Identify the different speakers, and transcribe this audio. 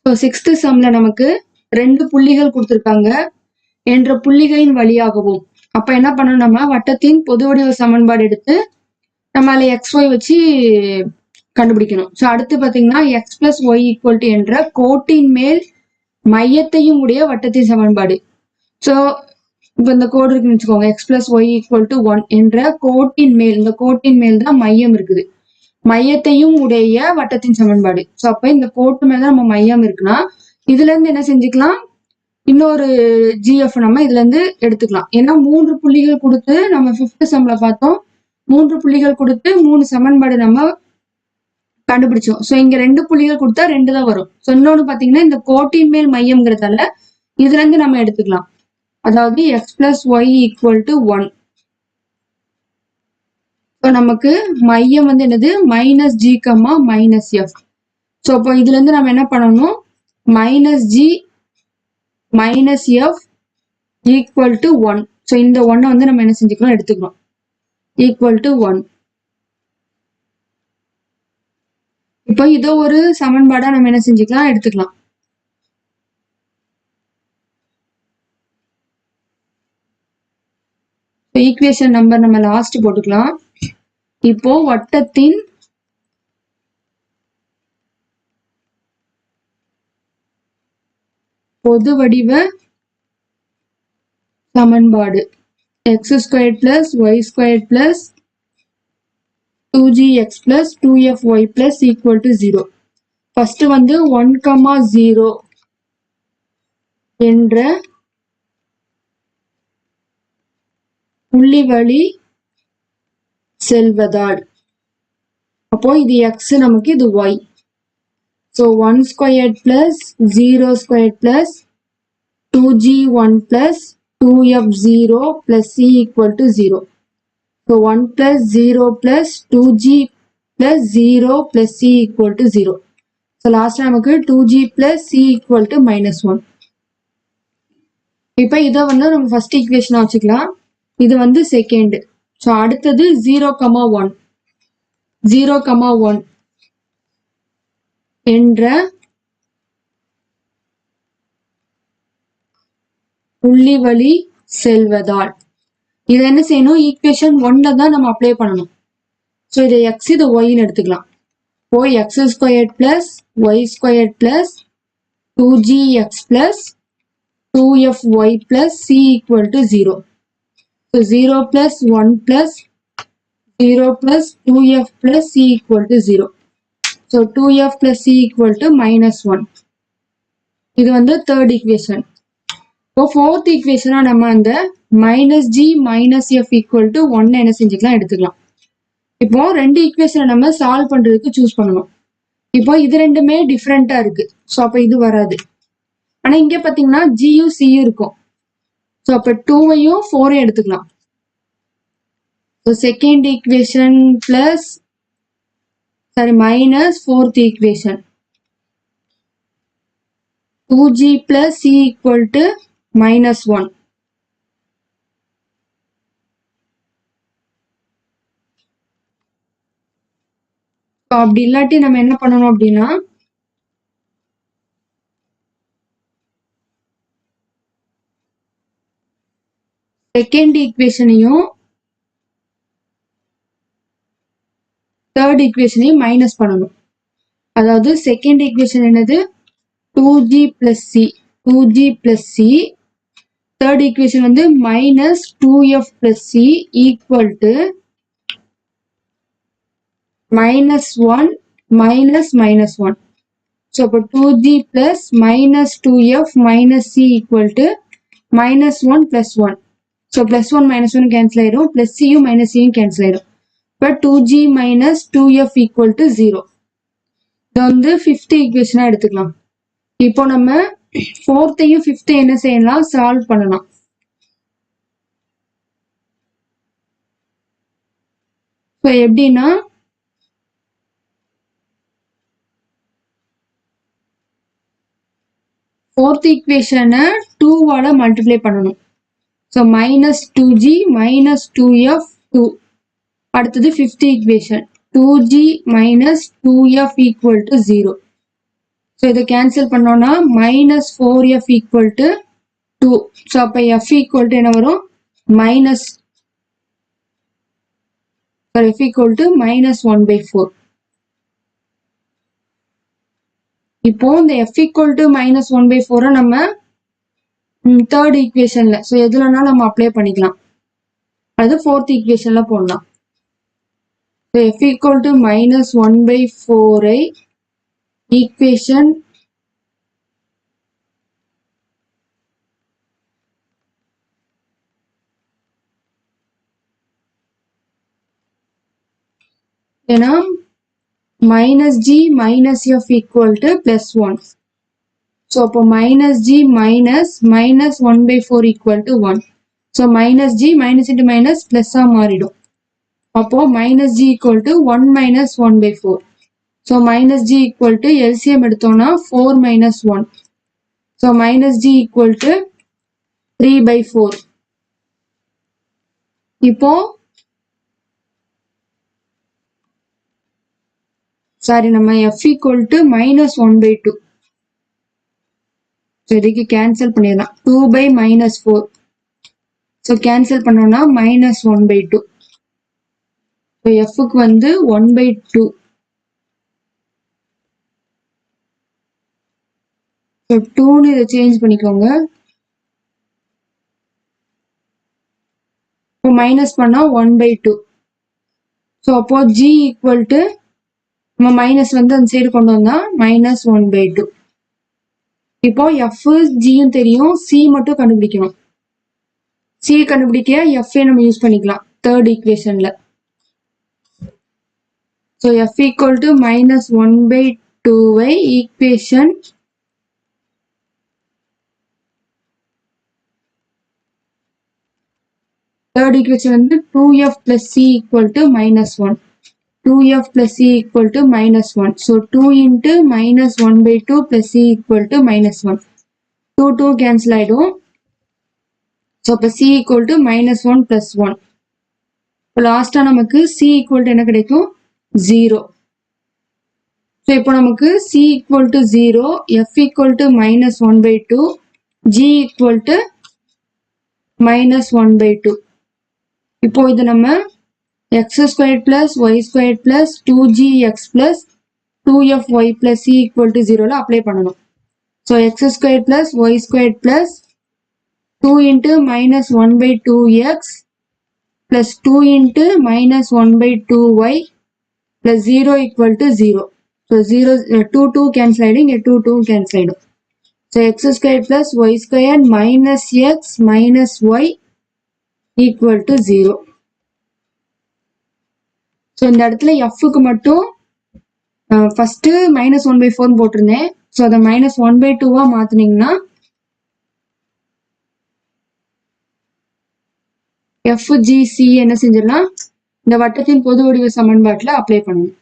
Speaker 1: So 6th சம்ல நமக்கு 2 புள்ளிகள் கொடுத்துருக்காங்க என்ற புள்ளிகளின் வழியாகவும். அப்ப என்ன பண்ணணும், நம்ம வட்டத்தின் பொது வடிவ சமன்பாடு எடுத்து நம்ம அதில் XY வச்சு கண்டுபிடிக்கணும். ஸோ அடுத்து பார்த்தீங்கன்னா X plus Y equal to என்ற கோட்டின் மேல் மையத்தையும் உடைய வட்டத்தின் சமன்பாடு. ஸோ இப்போ இந்த கோடு இருக்குன்னு வச்சுக்கோங்க, X plus Y equal to 1 என்ற கோட்டின் மேல், இந்த கோட்டின் மேல் தான் மையம் இருக்குது, மையத்தையும் உடைய வட்டத்தின் சமன்பாடு. ஸோ அப்ப இந்த கோட்டு மேல நம்ம மையம் இருக்குன்னா இதுல இருந்து என்ன செஞ்சுக்கலாம், இன்னொரு ஜிஎஃப் நம்ம இதுல இருந்து எடுத்துக்கலாம். ஏன்னா 3 புள்ளிகள் கொடுத்து நம்ம 5th சம்ல பார்த்தோம், 3 புள்ளிகள் கொடுத்து 3 சமன்பாடு நம்ம கண்டுபிடிச்சோம். ஸோ இங்க 2 புள்ளிகள் கொடுத்தா 2 தான் வரும். ஸோ இன்னொன்னு பாத்தீங்கன்னா இந்த கோட்டின் மேல் மையம்ங்கிறதால இதுல இருந்து நம்ம எடுத்துக்கலாம். அதாவது X plus Y equal to 1. So நமக்கு மையம் வந்து என்னது, minus G comma minus F. So அப்போ இதுல இருந்து நம்ம என்ன பண்ணணும், minus G minus F equal to 1. So இந்த 1 வந்து நம்ம என்ன செஞ்சுக்கலாம், எடுத்துக்கலாம், ஈக்குவல் டு 1. இப்போ இதோ ஒரு சமன்பாடா நம்ம என்ன செஞ்சுக்கலாம், எடுத்துக்கலாம். ஈக்குவேஷன் நம்பர் நம்ம லாஸ்ட் போட்டுக்கலாம். இப்போ வட்டத்தின் பொது வடிவ சமன்பாடு X square plus Y square plus 2gx plus 2fy plus equal to 0. First வந்து 1,0 என்ற புள்ளி வழி செல்வதால், அப்போ இது எக்ஸ், நமக்கு இது Y. So 1 square plus 0 square plus 2g1 plus 2f0 plus c equal to 0. So 1 plus 0 plus 2g plus 0 plus c equal to 0. So last நமக்கு 2g plus c equal to -1. இப்போ இதை வந்து நம்ம ஃபர்ஸ்ட் ஈக்குவேஷனா வச்சுக்கலாம், இது வந்து செகண்ட். ஸோ அடுத்தது 0,1 என்ற புள்ளி வழி செல்வதால் இதை என்ன செய்யணும், ஈக்குவேஷன் 1ல தான் நம்ம அப்ளை பண்ணணும். ஸோ இதை எக்ஸ், இது ஒய்ன்னு எடுத்துக்கலாம். இப்போ X square plus Y square plus 2gx plus 2fy plus c equal to 0. So 0 plus 1 plus 0 plus 2f plus c equal to 0. So 2f plus c equal to -1. இது வந்து third equation. இப்போ fourth equation நம்ம அந்த minus g minus f equal to 1 என்ன செஞ்சுக்கலாம், எடுத்துக்கலாம். இப்போ ரெண்டு equation நம்ம சால்வ் பண்றதுக்கு சூஸ் பண்ணணும். இப்போ இது ரெண்டுமே டிஃப்ரெண்டா இருக்கு. ஸோ அப்போ இது வராது. ஆனா இங்க பாத்தீங்கன்னா ஜியும் சியும் இருக்கும். ஸோ அப்போ 2வையும் 4ஐயும் எடுத்துக்கலாம். So second equation plus minus fourth equation 2g plus c equal to -1. அப்படி இல்லாட்டி நம்ம என்ன பண்ணணும் அப்படின்னா, செகண்ட் ஈக்குவேஷனையும் தேர்ட் ஈக்குவேஷனையும் மைனஸ் பண்ணணும். அதாவது செகண்ட் ஈக்குவேஷன் என்னது, 2g plus c. Third equation வந்து minus 2f plus c equal to -1 -1. So அப்போ 2g plus minus 2f minus c equal to -1 plus 1. So +1 -1 cancel ஆயிடும், பிளஸ் சியும் மைனஸ் சியும் கேன்சல் ஆயிடும். இப்போ 2g minus 2f equal to 0. இது வந்து 5th ஈக்குவேஷனா எடுத்துக்கலாம். இப்போ நம்ம 4th-ஐயும் 5th-ஐயும் என்ன செய்யலாம், சால்வ் பண்ணலாம். ஸோ எப்படின்னா, ஃபோர்த் ஈக்குவேஷனை 2வால மல்டிப்ளை பண்ணணும். So -2g minus 2f 2. அடுத்தது 5th equation 2g minus 2f equal to 0. So இதை கேன்சல் பண்ணோம்னா minus 4f equal to 2. So அப்போ f ஈக்குவல் டு என்ன வரும் minus f equal to minus 1/4. இப்போ இந்த f ஈக்குவல் டு மைனஸ் 1/4 நம்ம தேர்ட் ஈக்குவேஷன்ல ஸோ எதுலனாலும் நம்ம அப்ளை பண்ணிக்கலாம். அது ஃபோர்த் ஈக்குவேஷன்ல போடலாம். So f equal to minus 1/4 ஐ ஈக்குவேஷன் ஏன்னா minus G minus F equal to plus 1. So அப்போ minus G minus 1/4 equal to 1. So minus G minus into minus பிளஸ்ஸா மாறிடும். அப்போ minus G equal to 1 minus 1/4. So minus G equal to LCM எடுத்தோம்னா 4 minus 1. So minus G equal to 3/4. இப்போ sorry நம்ம f equal to minus 1/2. So இதுக்கு cancel பண்ணிடலாம் 2 minus 4. So cancel பண்ணோம்னா minus 1/2. So எஃப்க்கு வந்து 1/2. ஸோ 2ன்னு இதை சேஞ்ச் பண்ணிக்கோங்க. இப்போ மைனஸ் பண்ணா 1/2. ஸோ அப்போ ஜி ஈக்குவல் டு நம்ம மைனஸ் வந்து அந்த சைடு கொண்டு வந்தா மைனஸ் 1/2. இப்போ எஃப் ஜியும் தெரியும், சி மட்டும் கண்டுபிடிக்கணும். சி கண்டுபிடிக்க எஃப் நம்ம யூஸ் பண்ணிக்கலாம் தேர்ட் ஈக்குவேஷன்ல. So F equal to minus 1/2 equation third equation வந்து 2f plus c equal to minus 1. 2f plus c equal to minus 1. So 2 into minus 1/2 plus c equal to minus 1. 2 cancel ஆயிடும். So அப்போ c equal to minus 1 plus 1. இப்போ லாஸ்டா நமக்கு c equal to என்ன கிடைக்கும் 0. So இப்போ நமக்கு c equal to 0, f equal to minus 1/2, g equal to minus 1/2. இப்போ இது நம்ம x squared plus y squared plus 2gx plus 2fy plus c equal to 0 apply பண்ணணும். So x squared plus y squared plus 2 into minus 1/2x plus 2 into minus 1/2y plus 0 equal to 0. So 2 cancel ஆயிடும், 2 cancel ஆயிடும். So x squared plus y squared minus x minus y equal to 0. So இந்த இடத்துல எஃப்க்கு மட்டும் first minus 1/4 போட்டிருந்தேன். So அதை minus 1/2 மாத்தினீங்கன்னா F G C என்ன செஞ்சிடலாம், இந்த வட்டத்தின் பொது வடிவ சமன்பாட்டில் அப்ளை பண்ணணும்.